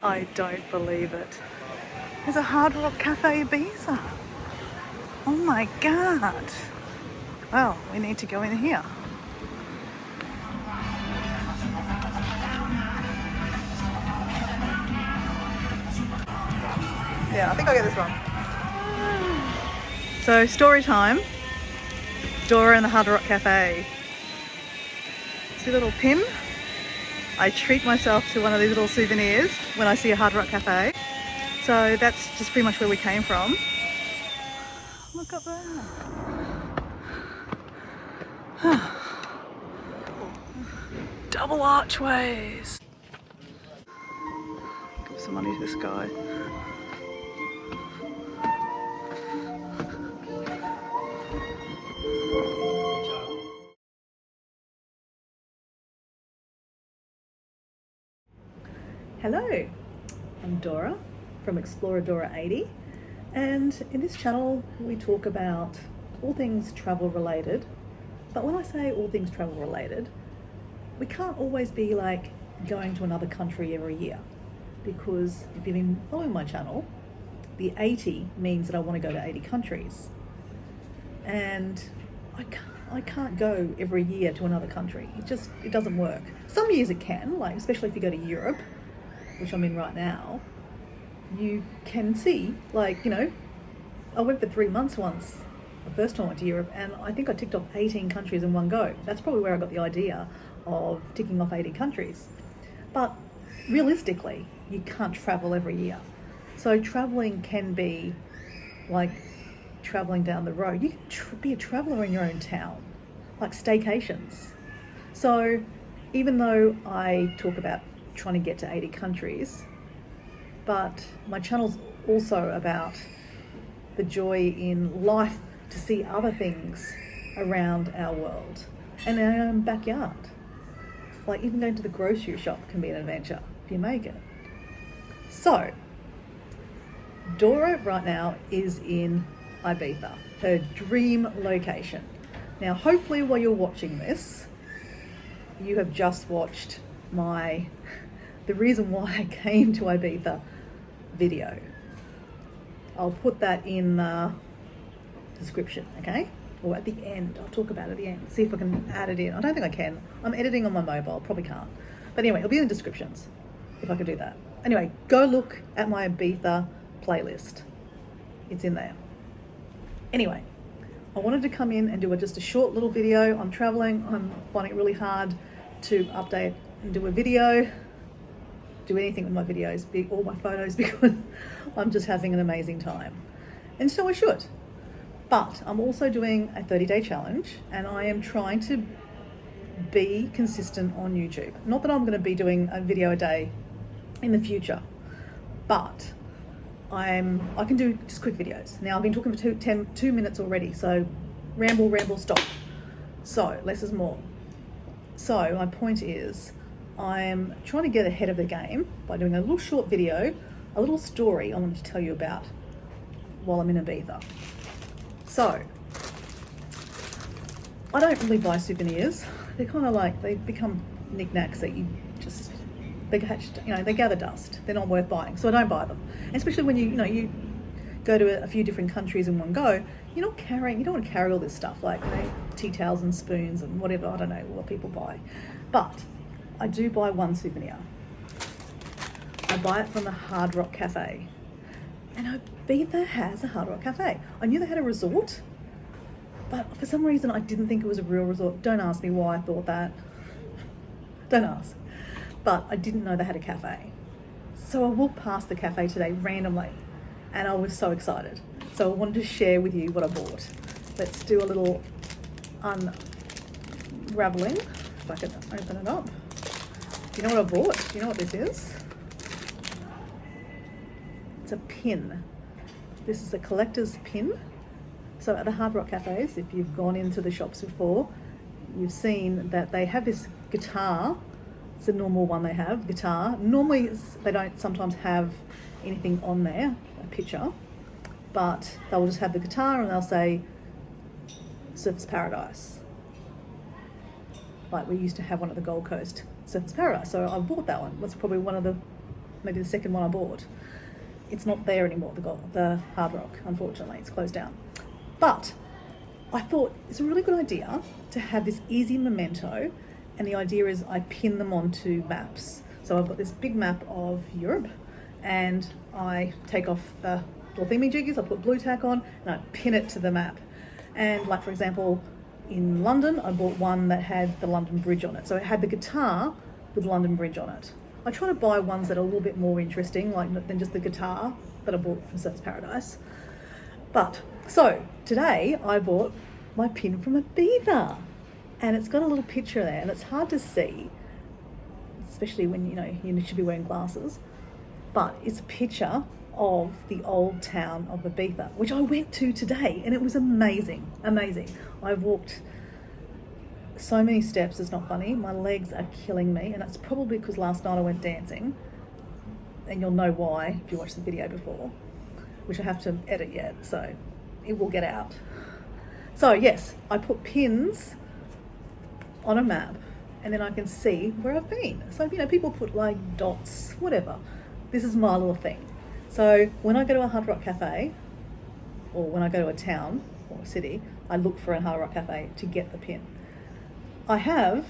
I don't believe it. There's a Hard Rock Cafe Ibiza. Oh my God. Well, we need to go in here. Yeah, I think I'll get this one. So, story time. Dora and the Hard Rock Cafe. See the little pin? I treat myself to one of these little souvenirs when I see a Hard Rock Cafe. So that's just pretty much where we came from. Look at that. Double archways. Give some money to this guy. Hello, I'm Dora from Explorer Dora 80, and in this channel we talk about all things travel related. But when I say all things travel related, we can't always be like going to another country every year, because if you've been following my channel, the 80 means that I want to go to 80 countries, and I can't go every year to another country. It doesn't work. Some years it can, like especially if you go to Europe, which I'm in right now. You can see, like, you know, I went for 3 months once, the first time I went to Europe, and I think I ticked off 18 countries in one go. That's probably where I got the idea of ticking off 80 countries. But realistically, you can't travel every year. So traveling can be like traveling down the road. You can be a traveler in your own town, like staycations. So even though I talk about trying to get to 80 countries, but my channel's also about the joy in life, to see other things around our world and our own backyard. Like even going to the grocery shop can be an adventure if you make it. So Dora right now is in Ibiza, her dream location. Now hopefully while you're watching this, you have just watched the reason why I came to Ibiza video. I'll put that in the description, okay? Or at the end. I'll talk about it at the end. See if I can add it in. I don't think I can. I'm editing on my mobile, probably can't. But anyway, it'll be in the descriptions if I can do that. Anyway, go look at my Ibiza playlist. It's in there. Anyway, I wanted to come in and do just a short little video. I'm traveling. I'm finding it really hard to update and do a video, do anything with my videos, all my photos, because I'm just having an amazing time. And so I should. But I'm also doing a 30-day challenge, and I am trying to be consistent on YouTube. Not that I'm going to be doing a video a day in the future, but I can do just quick videos. Now I've been talking for 2 minutes already, so ramble, stop. So less is more. So my point is, I'm trying to get ahead of the game by doing a little short video, a little story I wanted to tell you about while I'm in Ibiza. So, I don't really buy souvenirs. They're kind of like, they become knickknacks that they gather dust. They're not worth buying, so I don't buy them. And especially when you go to a few different countries in one go, you don't want to carry all this stuff, like, tea towels and spoons and whatever, I don't know what people buy. But I do buy one souvenir. I buy it from the Hard Rock Cafe. And Ibiza has a Hard Rock Cafe. I knew they had a resort, but for some reason I didn't think it was a real resort. Don't ask me why I thought that. Don't ask. But I didn't know they had a cafe. So I walked past the cafe today randomly, and I was so excited. So I wanted to share with you what I bought. Let's do a little unraveling, if I can open it up. Do you know what I bought? Do you know what this is? It's a pin. This is a collector's pin. So at the Hard Rock Cafes, if you've gone into the shops before, you've seen that they have this guitar. It's a normal one they have, guitar. Normally they don't sometimes have anything on there, a picture, but they'll just have the guitar and they'll say Surfers Paradise. Like we used to have one at the Gold Coast, Surfers Paradise. So I bought that one. That's probably one of the maybe the second one I bought. It's not there anymore, the Hard Rock, unfortunately. It's closed down. But I thought it's a really good idea to have this easy memento, and the idea is I pin them onto maps. So I've got this big map of Europe, and I take off the little thingamajiggies, I put blue tack on, and I pin it to the map. And like, for example, in London, I bought one that had the London Bridge on it. So it had the guitar with London Bridge on it. I try to buy ones that are a little bit more interesting, than just the guitar that I bought from Surfers Paradise. But, so, today I bought my pin from Ibiza. And it's got a little picture there, and it's hard to see, especially when, you should be wearing glasses. But it's a picture of the old town of Ibiza, which I went to today, and it was amazing, amazing. I've walked so many steps, it's not funny. My legs are killing me, and it's probably because last night I went dancing, and you'll know why if you watched the video before, which I have to edit yet, so it will get out. So yes, I put pins on a map, and then I can see where I've been. So, people put like dots, whatever. This is my little thing. So when I go to a Hard Rock Cafe, or when I go to a town or a city, I look for a Hard Rock Cafe to get the pin. I have,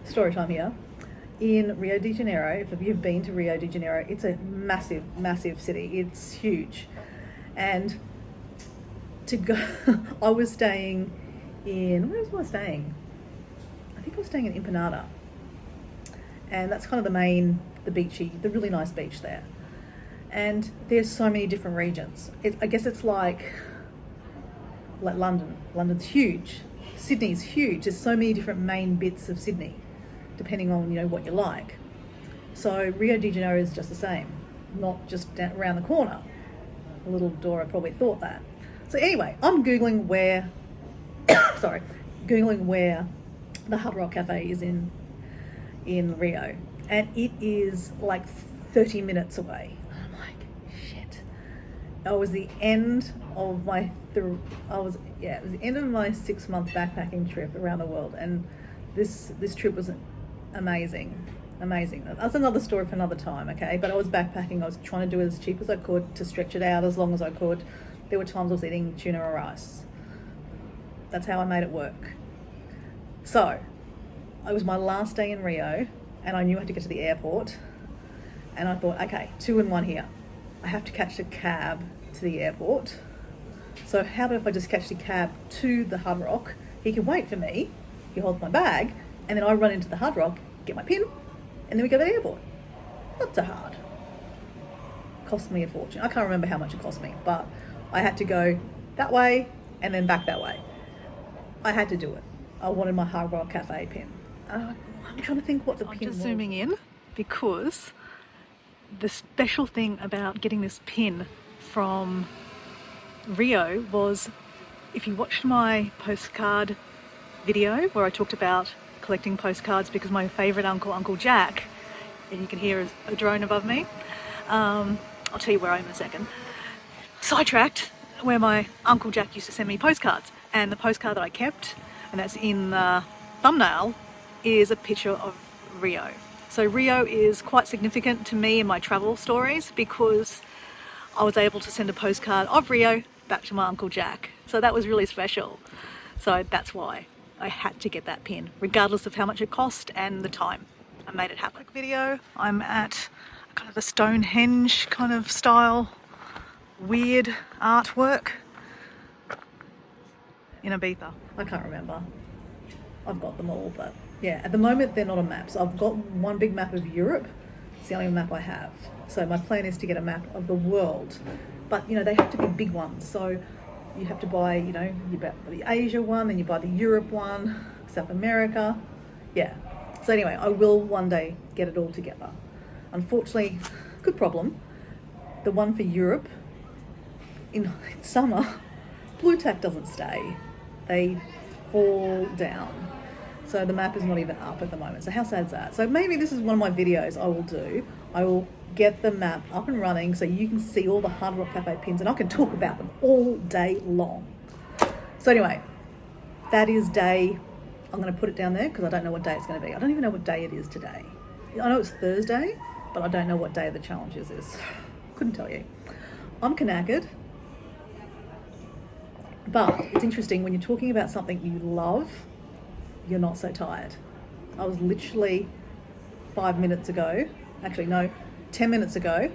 story time here, in Rio de Janeiro. If you've been to Rio de Janeiro, it's a massive, massive city. It's huge. And to go, I was staying in, where was I staying? I think I was staying in Empanada. And that's kind of the beachy, the really nice beach there. And there's so many different regions. I guess it's like London. London's huge. Sydney's huge. There's so many different main bits of Sydney, depending on, what you like. So Rio de Janeiro is just the same, not just around the corner. Little Dora probably thought that. So anyway, I'm Googling where the Hard Rock Cafe is in Rio, and it is like 30 minutes away. I'm like, shit. It was the end of my it was the end of my 6-month backpacking trip around the world, and this trip was amazing. That's another story for another time, okay? But I was backpacking. I was trying to do it as cheap as I could to stretch it out as long as I could. There were times I was eating tuna or rice. That's how I made it work. So, it was my last day in Rio, and I knew I had to get to the airport. And I thought, okay, 2 in 1 here. I have to catch a cab to the airport. So how about if I just catch the cab to the Hard Rock? He can wait for me. He holds my bag, and then I run into the Hard Rock, get my pin, and then we go to the airport. Not so hard. Cost me a fortune. I can't remember how much it cost me, but I had to go that way and then back that way. I had to do it. I wanted my Hard Rock Cafe pin. I'm trying to think what the pin was. I'm just zooming in because the special thing about getting this pin from Rio was, if you watched my postcard video where I talked about collecting postcards because my favourite uncle, Uncle Jack, and you can hear a drone above me. I'll tell you where I am in a second. Sidetracked, where my Uncle Jack used to send me postcards, and the postcard that I kept, and that's in the thumbnail, is a picture of Rio. So Rio is quite significant to me in my travel stories because I was able to send a postcard of Rio back to my Uncle Jack. So that was really special. So that's why I had to get that pin, regardless of how much it cost and the time. I made it happen. Quick video, I'm at kind of a Stonehenge kind of style, weird artwork in Ibiza. I can't remember. I've got them all, but yeah, at the moment they're not on maps. I've got one big map of Europe. It's the only map I have. So my plan is to get a map of the world. But, they have to be big ones. So you have to buy, you buy the Asia one, then you buy the Europe one, South America. Yeah. So anyway, I will one day get it all together. Unfortunately, good problem. The one for Europe, in summer, blue tack doesn't stay. They fall down. So the map is not even up at the moment. So how sad is that? So maybe this is one of my videos I will do. I will get the map up and running so you can see all the Hard Rock Cafe pins, and I can talk about them all day long. So anyway, that is day, I'm going to put it down there because I don't know what day it's going to be. I don't even know what day it is today. I know it's Thursday, but I don't know what day of the challenges is. Couldn't tell you. I'm knackered, but it's interesting when you're talking about something you love, you're not so tired. I was literally 5 minutes ago, actually no, 10 minutes ago,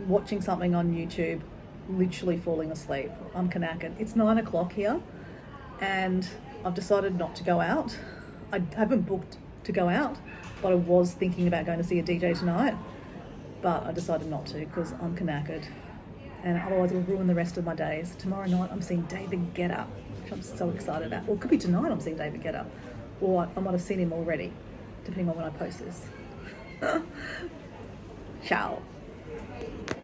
watching something on YouTube, literally falling asleep. I'm knackered. It's 9 o'clock here and I've decided not to go out. I haven't booked to go out, but I was thinking about going to see a DJ tonight, but I decided not to because I'm knackered and otherwise it'll ruin the rest of my days. Tomorrow night I'm seeing David Guetta, which I'm so excited about. Or it could be tonight I'm seeing David Guetta, or I might have seen him already, depending on when I post this. Ciao.